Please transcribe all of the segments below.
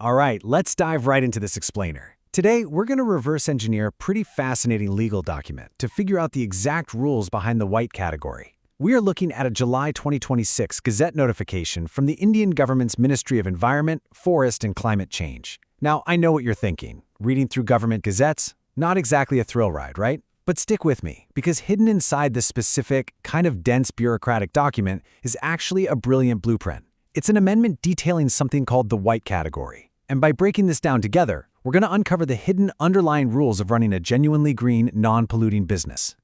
All right, let's dive right into this explainer. Today, we're going to reverse engineer a pretty fascinating legal document to figure out the exact rules behind the white category. We are looking at a July 2026 Gazette notification from the Indian government's Ministry of Environment, Forest and Climate Change. Now, I know what you're thinking. Reading through government gazettes? Not exactly a thrill ride, right? But stick with me, because hidden inside this specific, kind of dense bureaucratic document is actually a brilliant blueprint. It's an amendment detailing something called the white category. And by breaking this down together, we're going to uncover the hidden underlying rules of running a genuinely green, non-polluting business.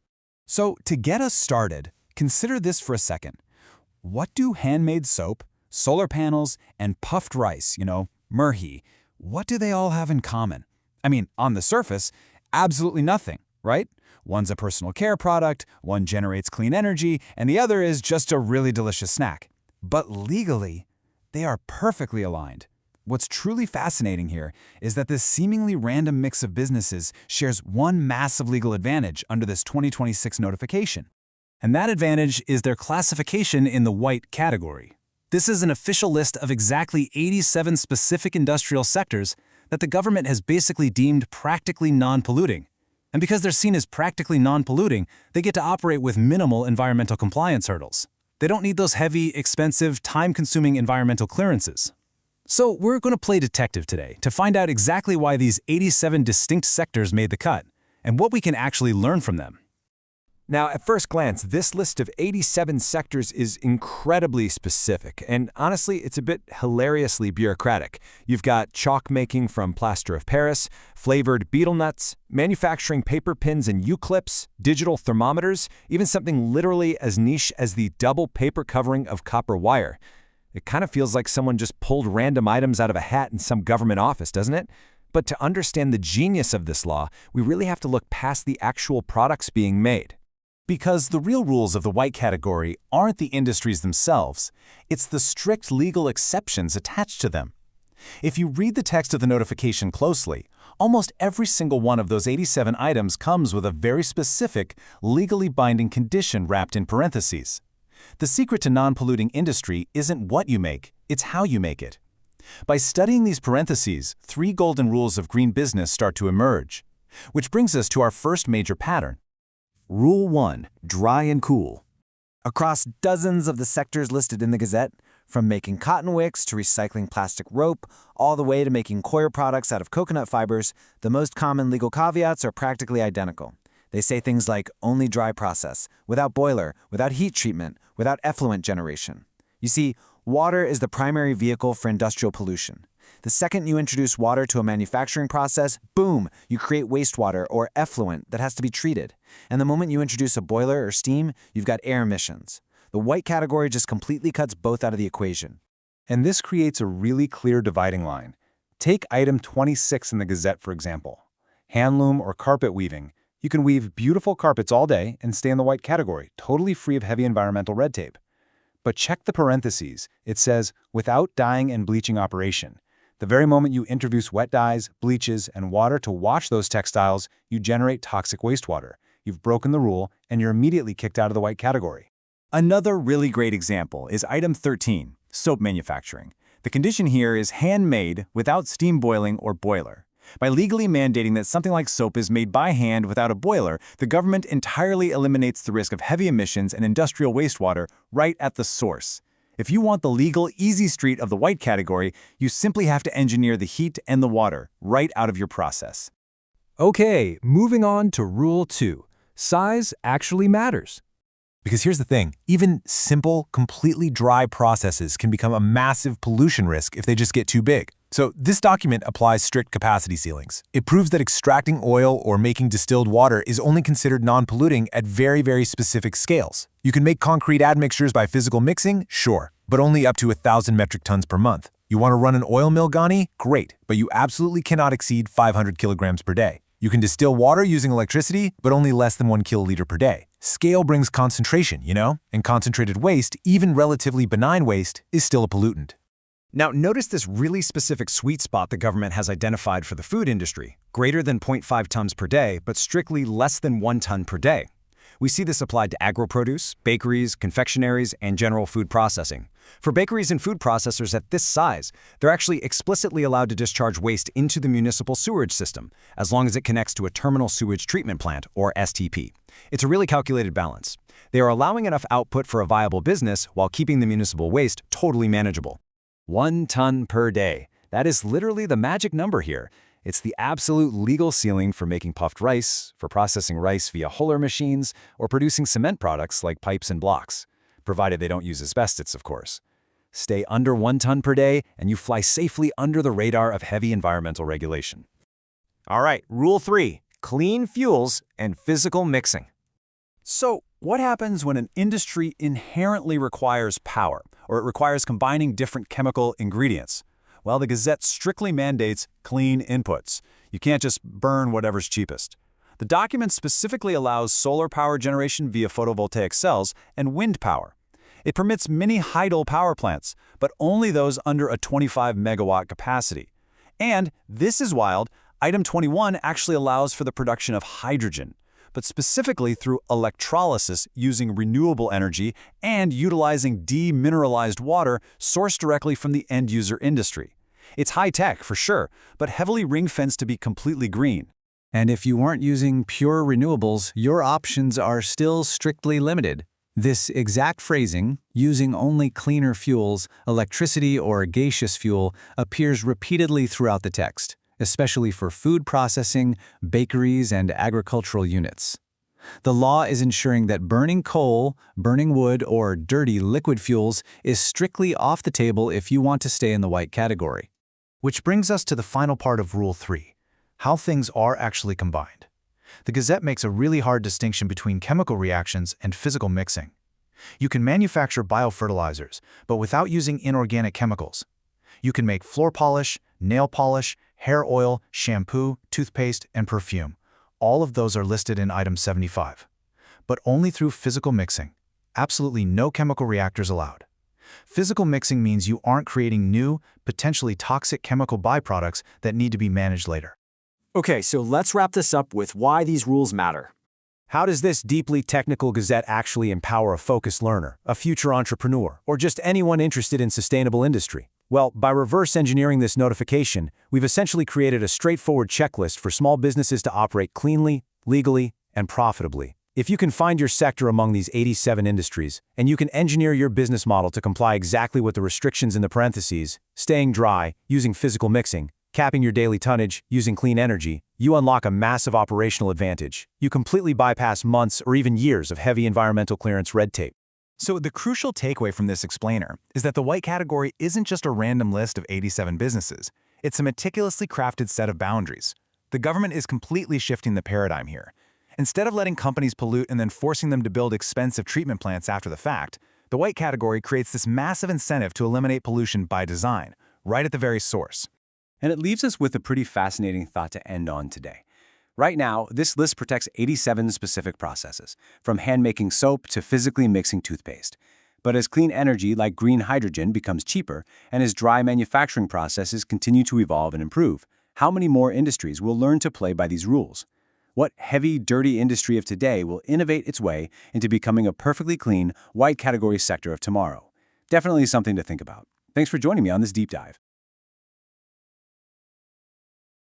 So, to get us started, consider this for a second. What do handmade soap, solar panels, and puffed rice, murhi, what do they all have in common? I mean, on the surface, absolutely nothing, right? One's a personal care product, one generates clean energy, and the other is just a really delicious snack. But legally, they are perfectly aligned. What's truly fascinating here is that this seemingly random mix of businesses shares one massive legal advantage under this 2026 notification. And that advantage is their classification in the white category. This is an official list of exactly 87 specific industrial sectors that the government has basically deemed practically non-polluting. And because they're seen as practically non-polluting, they get to operate with minimal environmental compliance hurdles. They don't need those heavy, expensive, time-consuming environmental clearances. So we're going to play detective today to find out exactly why these 87 distinct sectors made the cut and what we can actually learn from them. Now, at first glance, this list of 87 sectors is incredibly specific, and honestly, it's a bit hilariously bureaucratic. You've got chalk making from plaster of Paris, flavored betel nuts, manufacturing paper pins and U-clips, digital thermometers, even something literally as niche as the double paper covering of copper wire. It kind of feels like someone just pulled random items out of a hat in some government office, doesn't it? But to understand the genius of this law, we really have to look past the actual products being made. Because the real rules of the white category aren't the industries themselves, it's the strict legal exceptions attached to them. If you read the text of the notification closely, almost every single one of those 87 items comes with a very specific, legally binding condition wrapped in parentheses. The secret to non-polluting industry isn't what you make, it's how you make it. By studying these parentheses, 3 golden rules of green business start to emerge. Which brings us to our first major pattern. Rule 1. Dry and cool. Across dozens of the sectors listed in the Gazette, from making cotton wicks to recycling plastic rope, all the way to making coir products out of coconut fibers, the most common legal caveats are practically identical. They say things like only dry process, without boiler, without heat treatment, without effluent generation. You see, water is the primary vehicle for industrial pollution. The second you introduce water to a manufacturing process, boom, you create wastewater or effluent that has to be treated. And the moment you introduce a boiler or steam, you've got air emissions. The white category just completely cuts both out of the equation. And this creates a really clear dividing line. Take item 26 in the Gazette, for example. Handloom or carpet weaving. You can weave beautiful carpets all day and stay in the white category, totally free of heavy environmental red tape. But check the parentheses. It says, without dyeing and bleaching operation. The very moment you introduce wet dyes, bleaches, and water to wash those textiles, you generate toxic wastewater. You've broken the rule, and you're immediately kicked out of the white category. Another really great example is item 13, soap manufacturing. The condition here is handmade without steam boiling or boiler. By legally mandating that something like soap is made by hand without a boiler, the government entirely eliminates the risk of heavy emissions and industrial wastewater right at the source. If you want the legal easy street of the white category, you simply have to engineer the heat and the water right out of your process. Okay, moving on to Rule 2. Size actually matters. Because here's the thing, even simple, completely dry processes can become a massive pollution risk if they just get too big. So this document applies strict capacity ceilings. It proves that extracting oil or making distilled water is only considered non-polluting at very, very specific scales. You can make concrete admixtures by physical mixing, sure, but only up to 1,000 metric tons per month. You want to run an oil mill, Ghani? Great, but you absolutely cannot exceed 500 kilograms per day. You can distill water using electricity, but only less than 1 kiloliter per day. Scale brings concentration, and concentrated waste, even relatively benign waste, is still a pollutant. Now, notice this really specific sweet spot the government has identified for the food industry, greater than 0.5 tons per day, but strictly less than 1 ton per day. We see this applied to agro-produce, bakeries, confectionaries, and general food processing. For bakeries and food processors at this size, they're actually explicitly allowed to discharge waste into the municipal sewage system, as long as it connects to a terminal sewage treatment plant, or STP. It's a really calculated balance. They are allowing enough output for a viable business while keeping the municipal waste totally manageable. 1 ton per day. That is literally the magic number here. It's the absolute legal ceiling for making puffed rice, for processing rice via huller machines, or producing cement products like pipes and blocks. Provided they don't use asbestos, of course. Stay under 1 ton per day, and you fly safely under the radar of heavy environmental regulation. All right, Rule 3, clean fuels and physical mixing. So, what happens when an industry inherently requires power, or it requires combining different chemical ingredients? Well, the Gazette strictly mandates clean inputs. You can't just burn whatever's cheapest. The document specifically allows solar power generation via photovoltaic cells and wind power. It permits mini hydel power plants, but only those under a 25 megawatt capacity. And, this is wild, Item 21 actually allows for the production of hydrogen, but specifically through electrolysis using renewable energy and utilizing demineralized water sourced directly from the end-user industry. It's high-tech, for sure, but heavily ring-fenced to be completely green. And if you aren't using pure renewables, your options are still strictly limited. This exact phrasing, using only cleaner fuels, electricity or gaseous fuel, appears repeatedly throughout the text, especially for food processing, bakeries, and agricultural units. The law is ensuring that burning coal, burning wood, or dirty liquid fuels is strictly off the table if you want to stay in the white category. Which brings us to the final part of Rule 3, how things are actually combined. The Gazette makes a really hard distinction between chemical reactions and physical mixing. You can manufacture biofertilizers, but without using inorganic chemicals. You can make floor polish, nail polish, hair oil, shampoo, toothpaste, and perfume. All of those are listed in Item 75. But only through physical mixing. Absolutely no chemical reactors allowed. Physical mixing means you aren't creating new, potentially toxic chemical byproducts that need to be managed later. Okay, so let's wrap this up with why these rules matter. How does this deeply technical Gazette actually empower a focused learner, a future entrepreneur, or just anyone interested in sustainable industry? Well, by reverse engineering this notification, we've essentially created a straightforward checklist for small businesses to operate cleanly, legally, and profitably. If you can find your sector among these 87 industries, and you can engineer your business model to comply exactly with the restrictions in the parentheses, staying dry, using physical mixing, capping your daily tonnage, using clean energy, you unlock a massive operational advantage. You completely bypass months or even years of heavy environmental clearance red tape. So the crucial takeaway from this explainer is that the white category isn't just a random list of 87 businesses. It's a meticulously crafted set of boundaries. The government is completely shifting the paradigm here. Instead of letting companies pollute and then forcing them to build expensive treatment plants after the fact, the white category creates this massive incentive to eliminate pollution by design, right at the very source. And it leaves us with a pretty fascinating thought to end on today. Right now, this list protects 87 specific processes, from hand-making soap to physically mixing toothpaste. But as clean energy like green hydrogen becomes cheaper, and as dry manufacturing processes continue to evolve and improve, how many more industries will learn to play by these rules? What heavy, dirty industry of today will innovate its way into becoming a perfectly clean, white category sector of tomorrow? Definitely something to think about. Thanks for joining me on this deep dive.